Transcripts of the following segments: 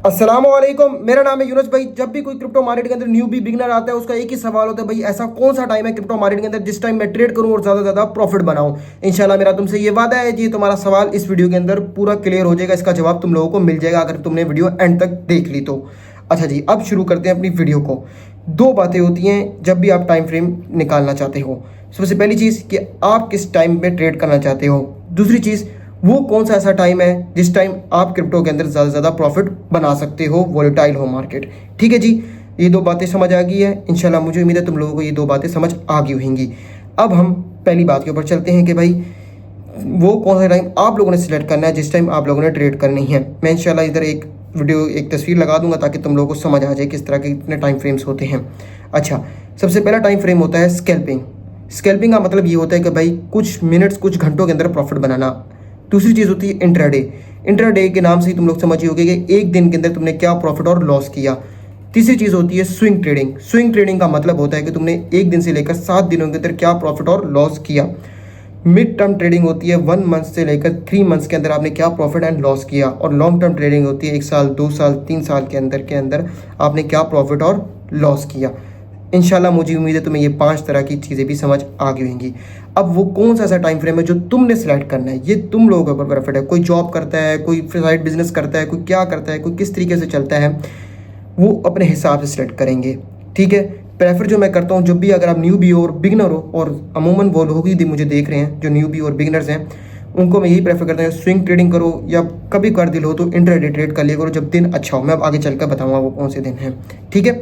अस्सलामुअलैकुम, मेरा नाम है यूनुस भाई। जब भी कोई क्रिप्टो मार्केट के अंदर न्यू बी बिगनर आता है, उसका एक ही सवाल होता है, भाई ऐसा कौन सा टाइम है क्रिप्टो मार्केट के अंदर जिस टाइम मैं ट्रेड करूं और ज्यादा से ज्यादा प्रॉफिट बनाऊं। इंशाल्लाह मेरा तुमसे ये वादा है जी, तुम्हारा सवाल इस वीडियो के अंदर पूरा क्लियर हो जाएगा। इसका जवाब तुम लोगों को मिल जाएगा अगर तुमने वीडियो एंड तक देख ली तो। अच्छा जी, अब शुरू करते हैं अपनी वीडियो को। दो बातें होती हैं जब भी आप टाइम फ्रेम निकालना चाहते हो। सबसे पहली चीज़ कि आप किस टाइम पे ट्रेड करना चाहते हो। दूसरी चीज़, वो कौन सा ऐसा टाइम है जिस टाइम आप क्रिप्टो के अंदर ज़्यादा से ज़्यादा प्रॉफिट बना सकते हो, वॉलेटाइल हो मार्केट। ठीक है जी, ये दो बातें समझ आ गई है। इंशाल्लाह मुझे उम्मीद है तुम लोगों को ये दो बातें समझ आ गई होंगी। अब हम पहली बात के ऊपर चलते हैं कि भाई वो कौन सा टाइम आप लोगों ने सिलेक्ट करना है जिस टाइम आप लोगों ने ट्रेड करनी है। मैं इंशाल्लाह इधर एक तस्वीर लगा दूंगा ताकि तुम लोगों को समझ आ जाए किस तरह के इतने टाइम फ्रेम्स होते हैं। अच्छा, सबसे पहला टाइम फ्रेम होता है स्कैल्पिंग। स्कैल्पिंग का मतलब ये होता है कि भाई कुछ मिनट्स, कुछ घंटों के अंदर प्रॉफिट बनाना। दूसरी चीज़ होती है इंट्राडे। इंट्राडे के नाम से ही तुम लोग समझ ही होगे कि एक दिन के अंदर तुमने क्या प्रॉफिट और लॉस किया। तीसरी चीज़ होती है स्विंग ट्रेडिंग। स्विंग ट्रेडिंग का मतलब होता है कि तुमने एक दिन से लेकर 7 दिनों के अंदर क्या प्रॉफिट और लॉस किया। मिड टर्म ट्रेडिंग होती है 1 मंथ से लेकर 3 मंथ्स के अंदर आपने क्या प्रॉफिट एंड लॉस किया। और लॉन्ग टर्म ट्रेडिंग होती है 1 साल, 2 साल, 3 साल के अंदर आपने क्या प्रॉफिट और लॉस किया। इंशाल्लाह मुझे उम्मीद है तुम्हें ये 5 तरह की चीज़ें भी समझ आ गई होंगी। अब वो कौन सा ऐसा टाइम फ्रेम है जो तुमने सेलेक्ट करना है, ये तुम लोगों के ऊपर बेनिफिट है। कोई जॉब करता है, कोई साइड बिजनेस करता है, कोई क्या करता है, कोई किस तरीके से चलता है, वो अपने हिसाब से सिलेक्ट करेंगे। ठीक है, प्रेफर जो मैं करता हूँ जब भी अगर आप न्यू बी और बिगनर हो, और अमूमन वो लोग ही मुझे देख रहे हैं जो न्यू बी और बिगनर्स हैं, उनको मैं यही प्रेफर करता हूँ स्विंग ट्रेडिंग करो, या कभी कर दिल हो तो इंट्राडे ट्रेड कर लिया करो जब दिन अच्छा हो। मैं अब आगे चलकर बताऊँगा वो कौन से दिन हैं। ठीक है,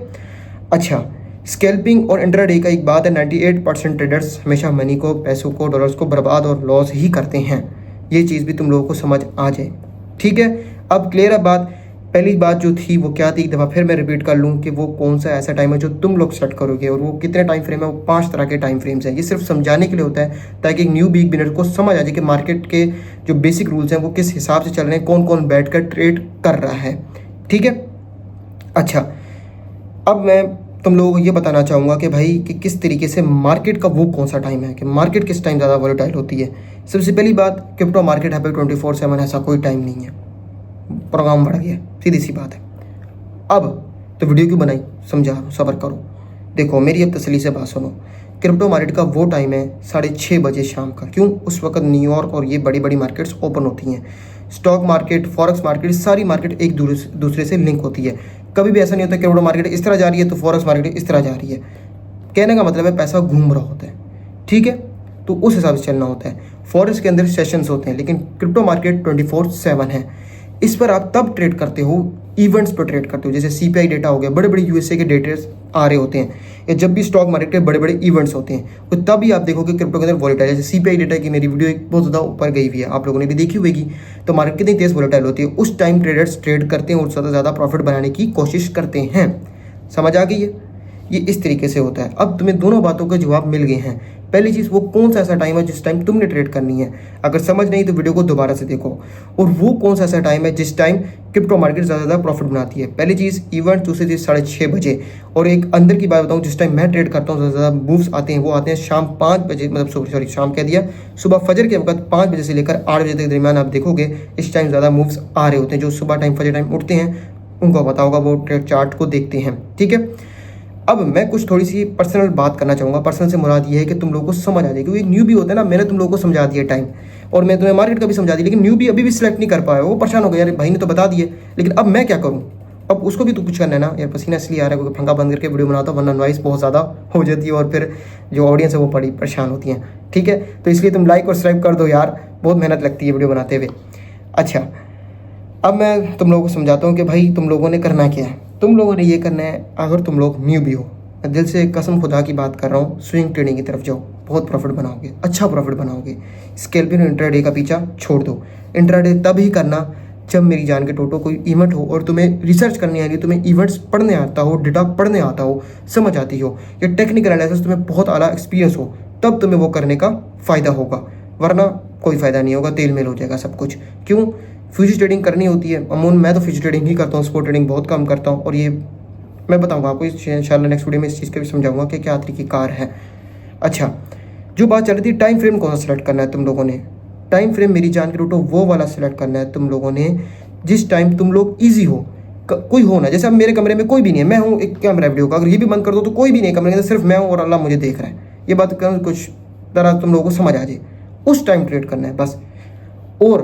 अच्छा, स्कैल्पिंग और इंट्राडे का एक बात है, 98% ट्रेडर्स हमेशा मनी को, पैसों को, डॉलर्स को बर्बाद और लॉस ही करते हैं। ये चीज़ भी तुम लोगों को समझ आ जाए। ठीक है, अब क्लियर है बात। पहली बात जो थी वो क्या थी, एक दफ़ा फिर मैं रिपीट कर लूँ कि वो कौन सा ऐसा टाइम है जो तुम लोग सेट करोगे, और वो कितने टाइम फ्रेम है। वो 5 तरह के टाइम फ्रेम्स हैं। ये सिर्फ समझाने के लिए होता है ताकि एक न्यू बिग बिनर को समझ आ जाए कि मार्केट के जो बेसिक रूल्स हैं वो किस हिसाब से चल रहे हैं, कौन कौन बैठ कर ट्रेड कर रहा है। ठीक है, अच्छा, अब मैं तुम लोगों को ये बताना चाहूँगा कि भाई कि किस तरीके से मार्केट का वो कौन सा टाइम है, कि मार्केट किस टाइम ज़्यादा वॉलेटाइल होती है। सबसे पहली बात, क्रिप्टो मार्केट है 24/7, ऐसा कोई टाइम नहीं है। प्रोग्राम बढ़ गया, सीधी सी बात है। अब तो वीडियो क्यों बनाई, समझा रहा हूँ, सब्र करो। देखो मेरी अब तसल्ली से बात सुनो। क्रिप्टो मार्केट का वो टाइम है 6:30 बजे शाम का। क्यों? उस वक्त न्यूयॉर्क और ये बड़ी बड़ी मार्केट्स ओपन होती हैं। स्टॉक मार्केट, फॉरेक्स मार्केट, सारी मार्केट एक दूसरे से लिंक होती है। कभी भी ऐसा नहीं होता क्रिप्टो मार्केट इस तरह जा रही है तो फॉरेक्स मार्केट इस तरह जा रही है। कहने का मतलब है पैसा घूम रहा होता है। ठीक है, तो उस हिसाब से चलना होता है। फॉरेक्स के अंदर सेशंस होते हैं, लेकिन क्रिप्टो मार्केट 24/7 है। इस पर आप तब ट्रेड करते हो, इवेंट्स पर ट्रेड करते हो। जैसे सीपीआई डेटा हो गया, बड़े बड़े यूएसए के डेटा आ रहे होते हैं, या जब भी स्टॉक मार्केट के बड़े बड़े इवेंट्स होते हैं तो तभी आप देखोगे क्रिप्टो के अंदर वॉलेटाइल। जैसे सीपीआई डेटा की मेरी वीडियो एक बहुत ज़्यादा ऊपर गई हुई है, आप लोगों ने भी देखी होगी। तो मार्केट कितनी तेज़ वॉलेटाइल होती है, उस टाइम ट्रेडर्स ट्रेड करते हैं और ज़्यादा प्रॉफिट बनाने की कोशिश करते हैं। समझ आ गई है? ये इस तरीके से होता है। अब तुम्हें दोनों बातों के जवाब मिल गए हैं। पहली चीज़, वो कौन सा ऐसा टाइम है जिस टाइम तुमने ट्रेड करनी है। अगर समझ नहीं तो वीडियो को दोबारा से देखो। और वो कौन सा ऐसा टाइम है जिस टाइम क्रिप्टो मार्केट ज़्यादा प्रॉफिट बनाती है। पहली चीज़ इवेंट, दूसरी चीज़ 6:30 बजे। और एक अंदर की बात बताऊँ, जिस टाइम मैं ट्रेड करता हूँ ज़्यादा मूव्स आते हैं, वो आते हैं शाम 5 बजे, मतलब सॉरी शाम कह दिया, सुबह फजर के वक्त 5 बजे से लेकर 8 बजे तक के दरमियान आप देखोगे इस टाइम ज़्यादा मूव्स आ रहे होते हैं। जो सुबह टाइम, फजर टाइम उठते हैं उनको पता होगा, वो ट्रेड चार्ट को देखते हैं। ठीक है, अब मैं कुछ थोड़ी सी पर्सनल बात करना चाहूँगा। पर्सनल से मुराद ये है कि तुम लोगों को समझ आ जाए, क्योंकि एक न्यू भी होता है ना, मैंने तुम लोगों को समझा दिया टाइम, और मैं तुम्हें मार्केट का भी समझा दिया, लेकिन न्यू भी अभी भी सिलेक्ट नहीं कर पाया। वो परेशान हो गया, यार भाई ने तो बता दिए, लेकिन अब मैं क्या करूँ। अब उसको भी तो कुछ करना है ना यार। पसीना इसलिए आ रहा है क्योंकि पंखा बंद करके वीडियो बनाता हूँ, वरना नॉइस बहुत ज़्यादा हो जाती है और फिर जो ऑडियंस है वो बड़ी परेशान होती है। ठीक है, तो इसलिए तुम लाइक और सब्सक्राइब कर दो यार, बहुत मेहनत लगती है वीडियो बनाते हुए। अच्छा, अब मैं तुम लोगों को समझाता हूँ कि भाई तुम लोगों ने करना क्या है। तुम लोगों ने ये करना है, अगर तुम लोग न्यू भी हो, मैं दिल से कसम खुदा की बात कर रहा हूँ, स्विंग ट्रेडिंग की तरफ जाओ, बहुत प्रॉफिट बनाओगे, अच्छा प्रॉफिट बनाओगे। स्कैल्पिंग और इंट्राडे का पीछा छोड़ दो। इंट्राडे तब ही करना जब मेरी जान के टोटो कोई इवेंट हो और तुम्हें रिसर्च करनी आ रही, तुम्हें इवेंट्स पढ़ने आता हो, डेटा पढ़ने आता हो, समझ आती हो, या टेक्निकल एनालिसिस तुम्हें बहुत आला एक्सपीरियंस हो, तब तुम्हें वो करने का फ़ायदा होगा। वरना कोई फ़ायदा नहीं होगा, तेल मेल हो जाएगा सब कुछ। क्यों? फ्यूचर ट्रेडिंग करनी होती है। अमूमन मैं तो फ्यूचर ट्रेडिंग ही करता हूँ, स्पॉट ट्रेडिंग बहुत कम करता हूँ, और ये मैं बताऊंगा आपको इंशाल्लाह नेक्स्ट वीडियो में इस चीज़ का भी समझाऊंगा कि क्या तरीक़ेकार है। अच्छा, जो बात चल रही थी टाइम फ्रेम कौन सा सेलेक्ट करना है तुम लोगों ने। टाइम फ्रेम मेरी जान के रूटो वो वाला सेलेक्ट करना है तुम लोगों ने जिस टाइम तुम लोग ईजी हो। कोई हो ना, जैसे अब मेरे कमरे में कोई भी नहीं है, मैं हूँ एक कैमरा वीडियो का, अगर ये भी बंद कर दो तो कोई भी नहीं है कमरे के अंदर, सिर्फ मैं हूँ और अल्लाह मुझे देख रहा है। ये बात कुछ तरह तुम लोगों को समझ आ जाए, उस टाइम ट्रेड करना है बस। और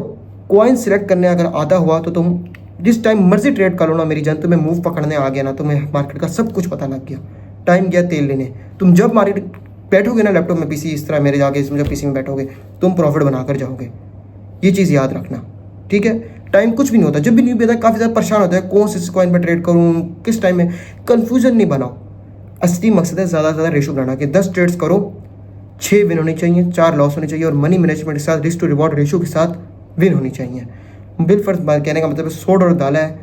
कॉइन सिलेक्ट करने अगर आता हुआ तो तुम जिस टाइम मर्जी ट्रेड कर लो ना मेरी जान, तुम्हें मूव पकड़ने आ गया ना, तुम्हें मार्केट का सब कुछ पता लग गया, टाइम गया तेल लेने। तुम जब मार्केट बैठोगे ना लैपटॉप में पीसी इस तरह मेरे जाके जब पीसी में बैठोगे, तुम प्रॉफिट बनाकर जाओगे, ये चीज़ याद रखना, ठीक है। टाइम कुछ भी नहीं होता, जब भी न्यू भी आता है काफ़ी ज़्यादा परेशान होता है, कौन से कॉइन पर ट्रेड करूँ, किस टाइम में, कन्फ्यूजन नहीं बनाओ। असली मकसद है ज़्यादा से ज़्यादा रेशो बनाना, कि 10 ट्रेड्स करो, 6 विन होनी चाहिए, 4 लॉस होनी चाहिए, और मनी मैनेजमेंट के साथ रिस्क टू रिवॉर्ड रेशो के साथ विन होनी चाहिए। बिल फर्ज कहने का मतलब $100 डाला है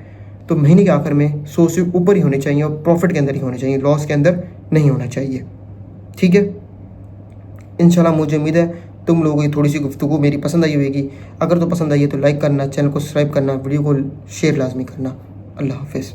तो महीने के आखिर में 100 से ऊपर ही होने चाहिए, और प्रॉफिट के अंदर ही होने चाहिए, लॉस के अंदर नहीं होना चाहिए, ठीक है। इंशाल्लाह मुझे उम्मीद है तुम लोगों की थोड़ी सी गुफ्तगू मेरी पसंद आई होगी। अगर तो पसंद आई है तो लाइक करना, चैनल को सब्सक्राइब करना, वीडियो को शेयर लाजमी करना। अल्लाह हाफिज़।